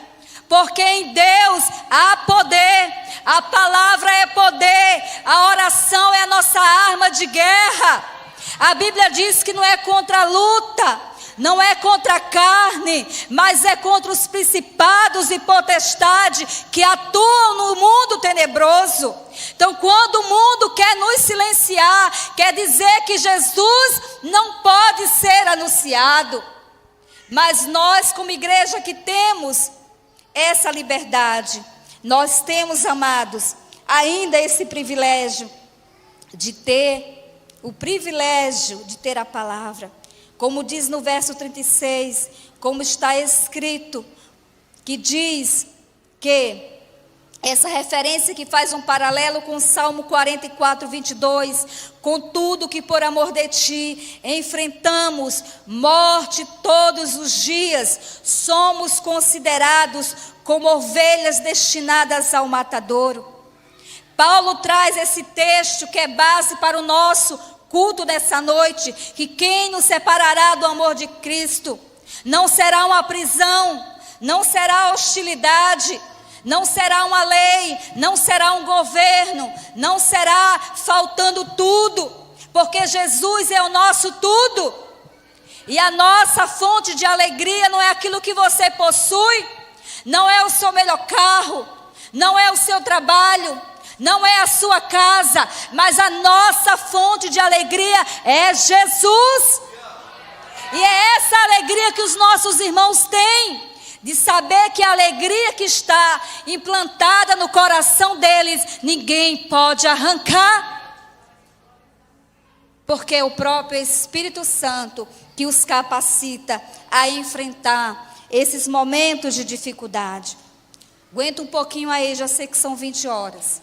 Porque em Deus há poder, a palavra é poder, a oração é a nossa arma de guerra. A Bíblia diz que não é contra a luta, não é contra a carne, mas é contra os principados e potestades que atuam no mundo tenebroso. Então, quando o mundo quer nos silenciar, quer dizer que Jesus não pode ser anunciado. Mas nós, como igreja que temos essa liberdade, nós temos, amados, ainda esse privilégio de ter a palavra. Como diz no verso 36, como está escrito, que diz que essa referência que faz um paralelo com o Salmo 44, 22, contudo que por amor de ti enfrentamos morte todos os dias, somos considerados como ovelhas destinadas ao matadouro. Paulo traz esse texto que é base para o nosso culto dessa noite, que quem nos separará do amor de Cristo? Não será uma prisão, não será hostilidade, não será uma lei, não será um governo, não será faltando tudo, porque Jesus é o nosso tudo. E a nossa fonte de alegria não é aquilo que você possui, não é o seu melhor carro, não é o seu trabalho, não é a sua casa, mas a nossa fonte de alegria é Jesus. E é essa alegria que os nossos irmãos têm, de saber que a alegria que está implantada no coração deles, ninguém pode arrancar. Porque é o próprio Espírito Santo que os capacita a enfrentar esses momentos de dificuldade. Aguenta um pouquinho aí, já sei que são 20 horas.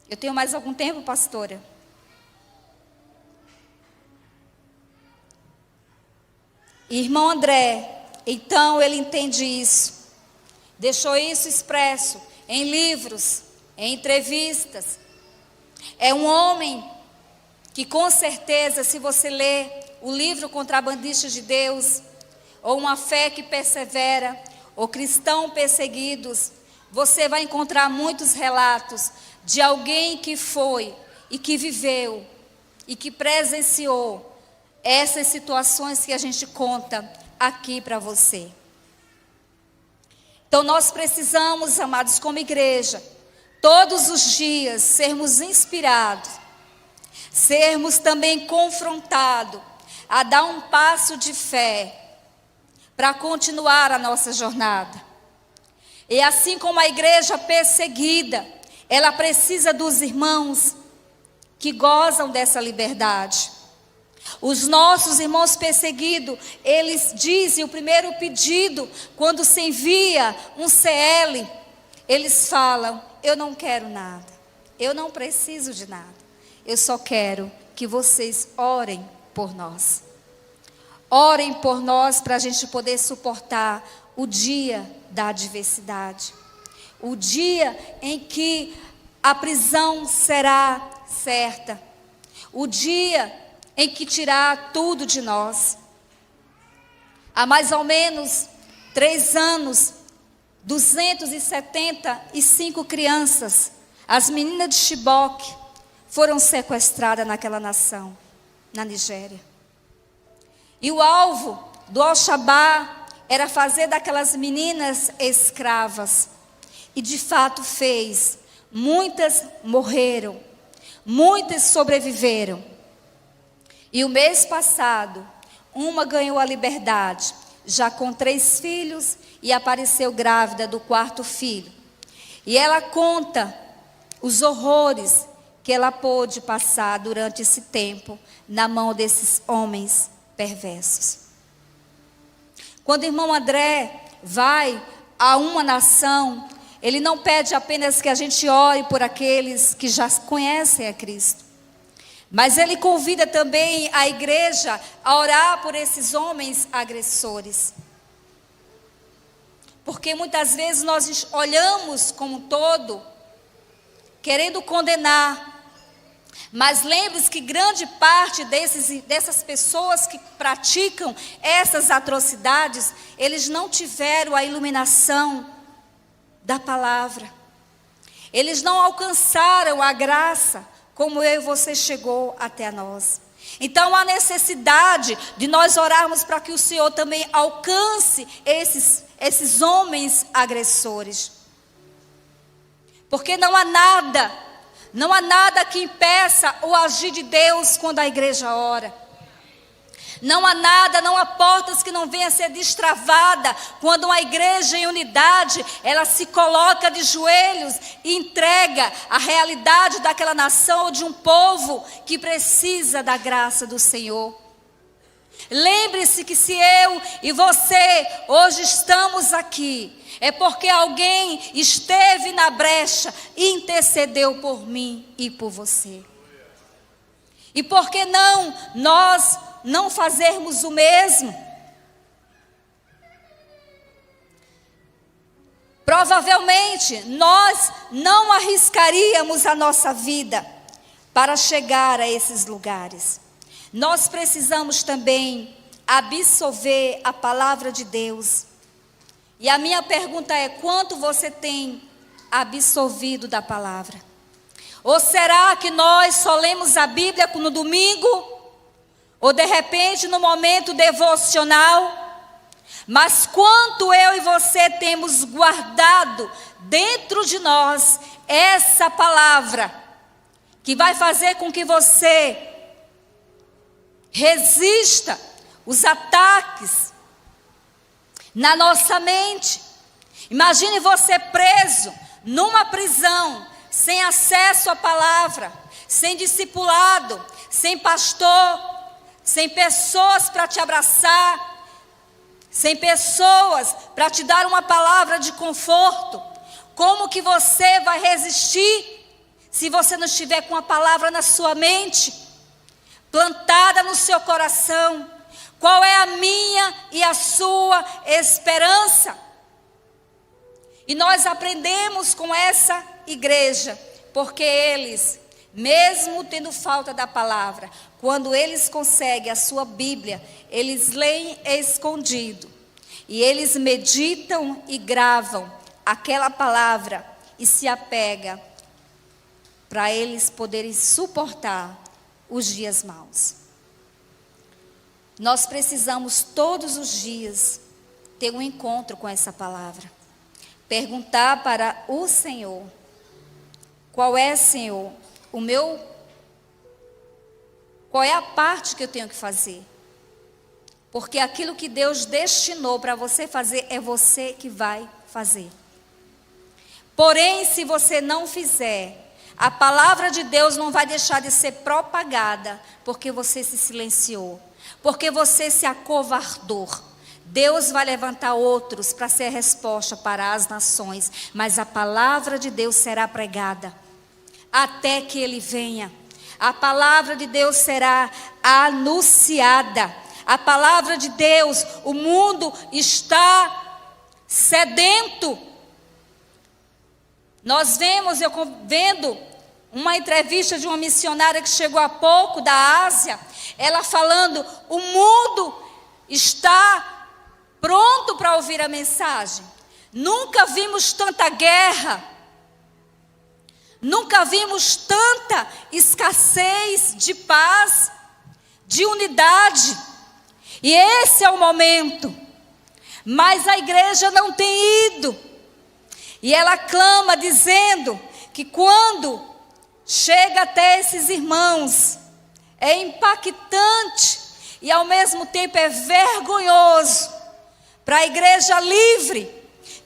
Eu tenho mais algum tempo, pastora? Irmão André, então ele entende isso. Deixou isso expresso em livros, em entrevistas. É um homem que com certeza, se você ler o livro Contrabandistas de Deus, ou Uma Fé que Persevera, ou Cristãos Perseguidos, você vai encontrar muitos relatos de alguém que foi e que viveu e que presenciou essas situações que a gente conta aqui para você. Então nós precisamos, amados, como igreja, todos os dias sermos inspirados, sermos também confrontados a dar um passo de fé para continuar a nossa jornada. E assim como a igreja perseguida, ela precisa dos irmãos que gozam dessa liberdade. Os nossos irmãos perseguidos, eles dizem o primeiro pedido, quando se envia um CL, eles falam: eu não quero nada, eu não preciso de nada, eu só quero que vocês orem por nós. Orem por nós para a gente poder suportar o dia da adversidade, o dia em que a prisão será certa, o dia em que tirar tudo de nós. Há mais ou menos 3 anos, 275 crianças, as meninas de Chibok, foram sequestradas naquela nação, na Nigéria. E o alvo do Al-Shabaab era fazer daquelas meninas escravas. E de fato fez. Muitas morreram, muitas sobreviveram. E o mês passado, uma ganhou a liberdade, já com 3 filhos, e apareceu grávida do 4º filho. E ela conta os horrores que ela pôde passar durante esse tempo na mão desses homens perversos. Quando o irmão André vai a uma nação, ele não pede apenas que a gente ore por aqueles que já conhecem a Cristo, mas ele convida também a igreja a orar por esses homens agressores. Porque muitas vezes nós olhamos como um todo, querendo condenar. Mas lembre-se que grande parte dessas pessoas que praticam essas atrocidades, eles não tiveram a iluminação da palavra. Eles não alcançaram a graça como eu e você chegou até nós. Então há necessidade de nós orarmos para que o Senhor também alcance esses homens agressores. Porque não há nada que impeça o agir de Deus quando a igreja ora. Não há portas que não venham a ser destravadas quando uma igreja em unidade, ela se coloca de joelhos e entrega a realidade daquela nação ou de um povo que precisa da graça do Senhor. Lembre-se que se eu e você hoje estamos aqui, é porque alguém esteve na brecha e intercedeu por mim e por você. E por que não nós não fazermos o mesmo? Provavelmente nós não arriscaríamos a nossa vida para chegar a esses lugares. Nós precisamos também absorver a palavra de Deus. E a minha pergunta é: quanto você tem absorvido da palavra? Ou será que nós só lemos a Bíblia no domingo? Ou de repente no momento devocional? Mas quanto eu e você temos guardado dentro de nós essa palavra, que vai fazer com que você resista os ataques na nossa mente. Imagine você preso numa prisão, sem acesso à palavra, sem discipulado, sem pastor, sem pessoas para te abraçar, sem pessoas para te dar uma palavra de conforto. Como que você vai resistir se você não estiver com a palavra na sua mente, plantada no seu coração? Qual é a minha e a sua esperança? E nós aprendemos com essa igreja, porque eles, mesmo tendo falta da palavra, quando eles conseguem a sua Bíblia, eles leem escondido. E eles meditam e gravam aquela palavra e se apega para eles poderem suportar os dias maus. Nós precisamos todos os dias ter um encontro com essa palavra. Perguntar para o Senhor: qual é, Senhor, qual é a parte que eu tenho que fazer? Porque aquilo que Deus destinou para você fazer, é você que vai fazer. Porém, se você não fizer, a palavra de Deus não vai deixar de ser propagada, porque você se silenciou, porque você se acovardou. Deus vai levantar outros para ser a resposta para as nações, mas a palavra de Deus será pregada até que Ele venha. A palavra de Deus será anunciada. A palavra de Deus, o mundo está sedento. Nós vendo uma entrevista de uma missionária que chegou há pouco da Ásia, ela falando: o mundo está pronto para ouvir a mensagem. Nunca vimos tanta guerra, nunca vimos tanta escassez de paz, de unidade. E esse é o momento. Mas a igreja não tem ido. E ela clama dizendo que quando chega até esses irmãos, é impactante e ao mesmo tempo é vergonhoso para a igreja livre,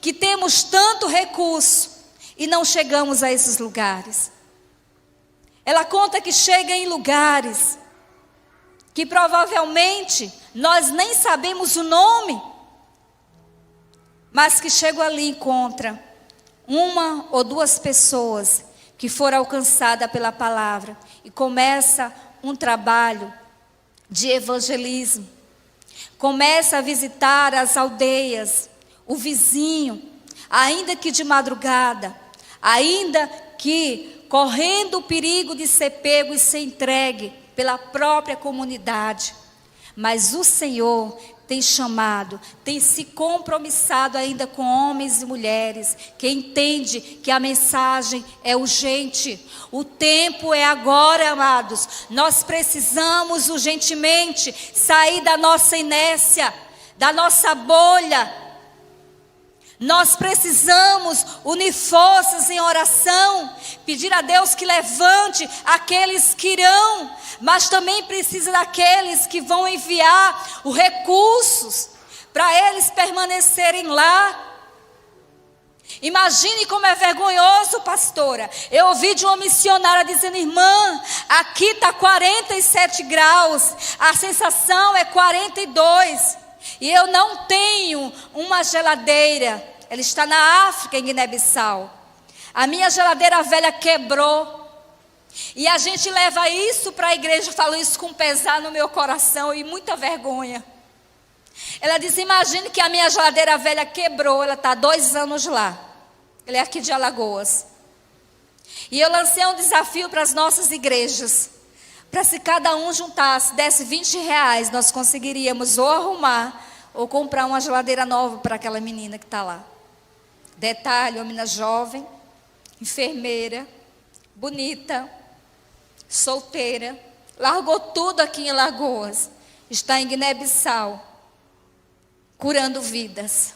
que temos tanto recurso e não chegamos a esses lugares. Ela conta que chega em lugares que provavelmente nós nem sabemos o nome, mas que chegam ali e encontram uma ou duas pessoas que foram alcançadas pela palavra, e começa um trabalho de evangelismo. Começa a visitar as aldeias, o vizinho, ainda que de madrugada, ainda que correndo o perigo de ser pego e ser entregue pela própria comunidade. Mas o Senhor tem chamado, tem se compromissado ainda com homens e mulheres que entende que a mensagem é urgente. O tempo é agora, amados. Nós precisamos urgentemente sair da nossa inércia, da nossa bolha. Nós precisamos unir forças em oração, pedir a Deus que levante aqueles que irão, mas também precisa daqueles que vão enviar os recursos para eles permanecerem lá. Imagine como é vergonhoso, pastora. Eu ouvi de uma missionária dizendo: irmã, aqui está 47 graus, a sensação é 42. E eu não tenho uma geladeira. Ela está na África, em Guiné-Bissau. A minha geladeira velha quebrou. E a gente leva isso para a igreja. Falo isso com pesar no meu coração e muita vergonha. Ela disse: imagine que a minha geladeira velha quebrou. Ela está há 2 anos lá. Ela é aqui de Alagoas. E eu lancei um desafio para as nossas igrejas. Para se cada um juntasse, desse R$20, nós conseguiríamos ou arrumar ou comprar uma geladeira nova para aquela menina que está lá. Detalhe, uma menina jovem, enfermeira, bonita, solteira, largou tudo aqui em Lagoas, está em Guiné-Bissau, curando vidas.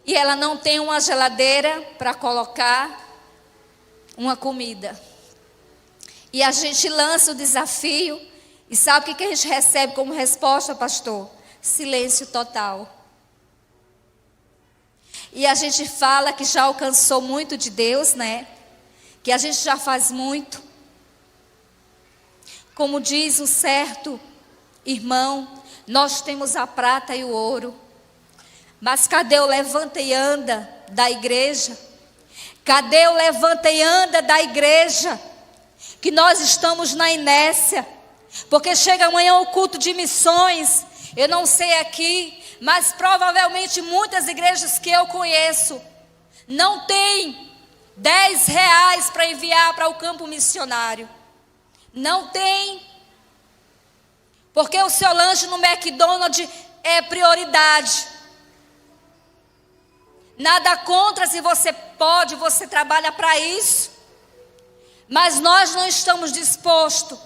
E ela não tem uma geladeira para colocar uma comida. E a gente lança o desafio, e sabe o que a gente recebe como resposta, pastor? Silêncio total. E a gente fala que já alcançou muito de Deus, né? Que a gente já faz muito. Como diz um certo irmão, nós temos a prata e o ouro. Mas cadê o levanta e anda da igreja? Cadê o levanta e anda da igreja? Que nós estamos na inércia. Porque chega amanhã o culto de missões. Eu não sei aqui, mas provavelmente muitas igrejas que eu conheço não têm R$10 para enviar para o campo missionário. Não tem. Porque o seu lanche no McDonald's é prioridade. Nada contra se você pode, você trabalha para isso. Mas nós não estamos dispostos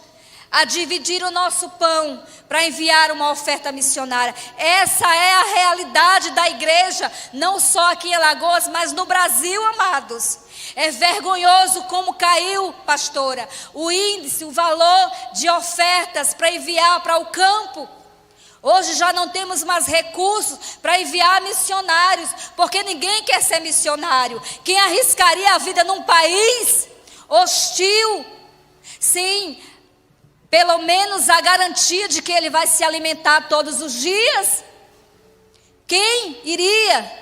a dividir o nosso pão para enviar uma oferta missionária. Essa é a realidade da igreja, não só aqui em Alagoas, mas no Brasil, amados. É vergonhoso como caiu, pastora, o índice, o valor de ofertas para enviar para o campo. Hoje já não temos mais recursos para enviar missionários, porque ninguém quer ser missionário. Quem arriscaria a vida num país hostil? Sim, pelo menos a garantia de que ele vai se alimentar todos os dias. Quem iria?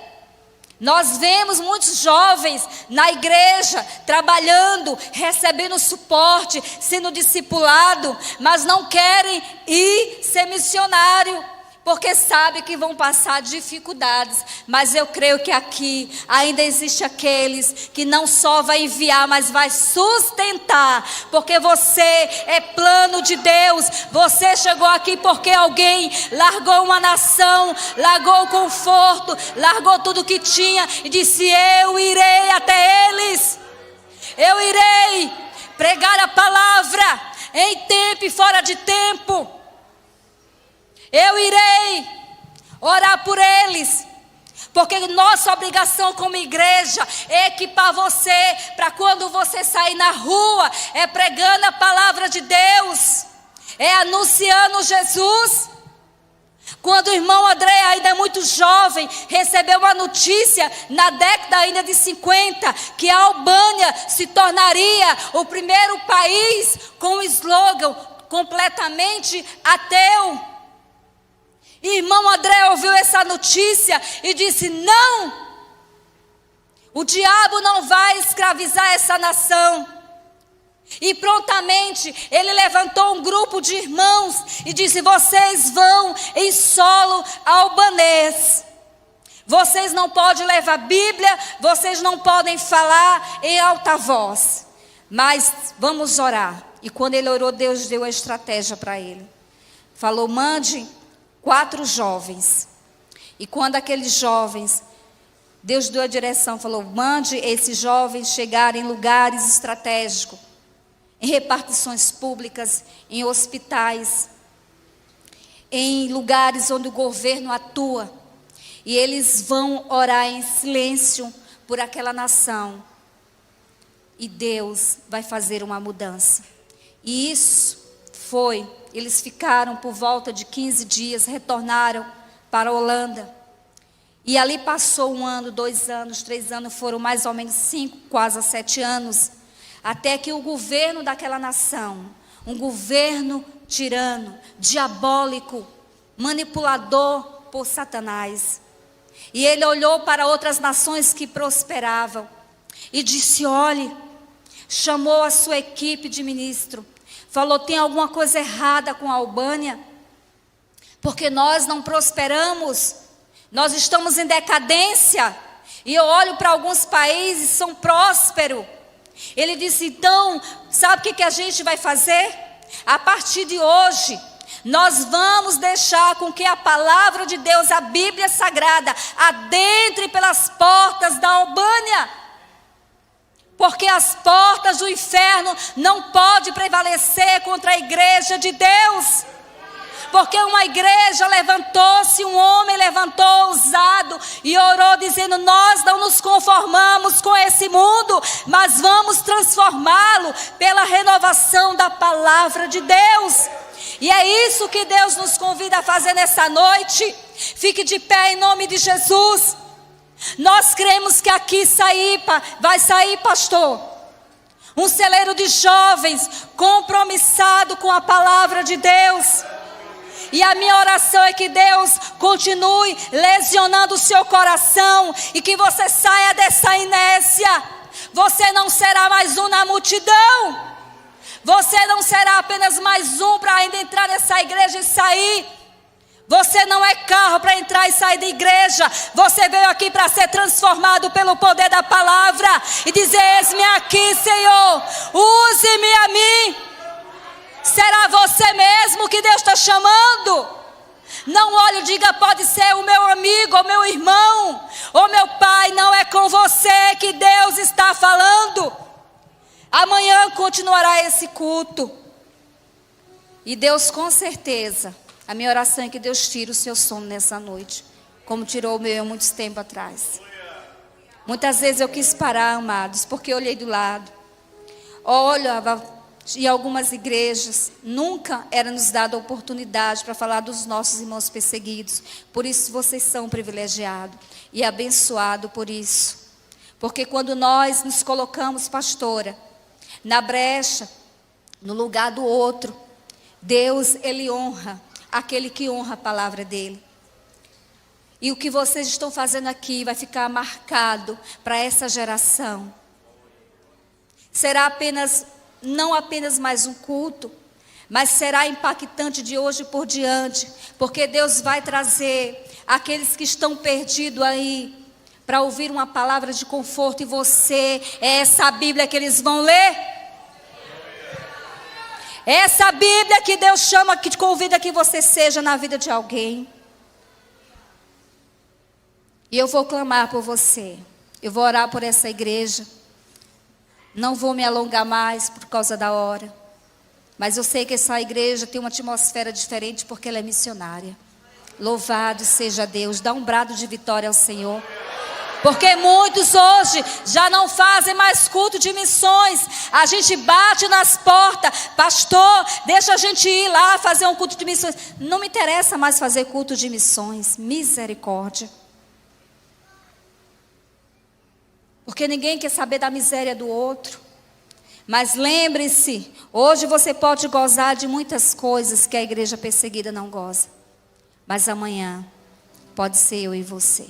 Nós vemos muitos jovens na igreja, trabalhando, recebendo suporte, sendo discipulado, mas não querem ir ser missionário, porque sabem que vão passar dificuldades. Mas eu creio que aqui ainda existe aqueles que não só vai enviar, mas vai sustentar, porque você é plano de Deus. Você chegou aqui porque alguém largou uma nação, largou o conforto, largou tudo que tinha e disse: eu irei até eles, eu irei pregar a palavra em tempo e fora de tempo. Eu irei orar por eles, porque nossa obrigação como igreja é equipar você para quando você sair na rua, é pregando a palavra de Deus, é anunciando Jesus. Quando o irmão André, ainda muito jovem, recebeu uma notícia na década ainda de 50, que a Albânia se tornaria o primeiro país com o slogan completamente ateu. Irmão André ouviu essa notícia e disse: não, o diabo não vai escravizar essa nação. E prontamente ele levantou um grupo de irmãos e disse: vocês vão em solo albanês. Vocês não podem levar Bíblia, vocês não podem falar em alta voz, mas vamos orar. E quando ele orou, Deus deu a estratégia para ele. Falou: mande 4 jovens. E quando aqueles jovens, Deus deu a direção, falou: mande esses jovens chegarem em lugares estratégicos, em repartições públicas, em hospitais, em lugares onde o governo atua. E eles vão orar em silêncio por aquela nação. E Deus vai fazer uma mudança. E isso foi. Eles ficaram por volta de 15 dias, retornaram para a Holanda. E ali passou 1 ano, 2 anos, 3 anos, foram mais ou menos 5, quase 7 anos. Até que o governo daquela nação, um governo tirano, diabólico, manipulador por Satanás. E ele olhou para outras nações que prosperavam e disse: olhe, chamou a sua equipe de ministro. Falou: tem alguma coisa errada com a Albânia? Porque nós não prosperamos, nós estamos em decadência. E eu olho para alguns países, são prósperos. Ele disse: então, sabe o que a gente vai fazer? A partir de hoje, nós vamos deixar com que a palavra de Deus, a Bíblia Sagrada, adentre pelas portas da Albânia. Porque as portas do inferno não podem prevalecer contra a igreja de Deus. Porque uma igreja levantou-se, um homem levantou ousado e orou dizendo: nós não nos conformamos com esse mundo, mas vamos transformá-lo pela renovação da palavra de Deus. E é isso que Deus nos convida a fazer nessa noite. Fique de pé em nome de Jesus. Nós cremos que aqui vai sair, pastor, um celeiro de jovens compromissado com a palavra de Deus. E a minha oração é que Deus continue lesionando o seu coração e que você saia dessa inércia. Você não será mais um na multidão. Você não será apenas mais um para ainda entrar nessa igreja e sair. Você não é carro para entrar e sair da igreja. Você veio aqui para ser transformado pelo poder da palavra e dizer: eis-me aqui, Senhor, use-me a mim. Será você mesmo que Deus está chamando? Não olhe e diga: pode ser o meu amigo, o meu irmão, ou meu pai. Não é com você que Deus está falando. Amanhã continuará esse culto. E Deus, com certeza, a minha oração é que Deus tire o seu sono nessa noite, como tirou o meu há muito tempo atrás. Muitas vezes eu quis parar, amados, porque eu olhei do lado. Olhava. Em algumas igrejas, nunca era nos dada a oportunidade para falar dos nossos irmãos perseguidos. Por isso vocês são privilegiados e abençoados por isso. Porque quando nós nos colocamos, pastora, na brecha, no lugar do outro, Deus, Ele honra aquele que honra a palavra dEle. E o que vocês estão fazendo aqui vai ficar marcado para essa geração. Será não apenas mais um culto, mas será impactante de hoje por diante, porque Deus vai trazer aqueles que estão perdidos aí, para ouvir uma palavra de conforto, e você, é essa Bíblia que eles vão ler. É essa Bíblia que Deus chama, que te convida que você seja na vida de alguém. E eu vou clamar por você, eu vou orar por essa igreja. Não vou me alongar mais por causa da hora. Mas eu sei que essa igreja tem uma atmosfera diferente porque ela é missionária. Louvado seja Deus. Dá um brado de vitória ao Senhor. Porque muitos hoje já não fazem mais culto de missões. A gente bate nas portas: pastor, deixa a gente ir lá fazer um culto de missões. Não me interessa mais fazer culto de missões. Misericórdia. Porque ninguém quer saber da miséria do outro. Mas lembre-se, hoje você pode gozar de muitas coisas que a igreja perseguida não goza. Mas amanhã pode ser eu e você.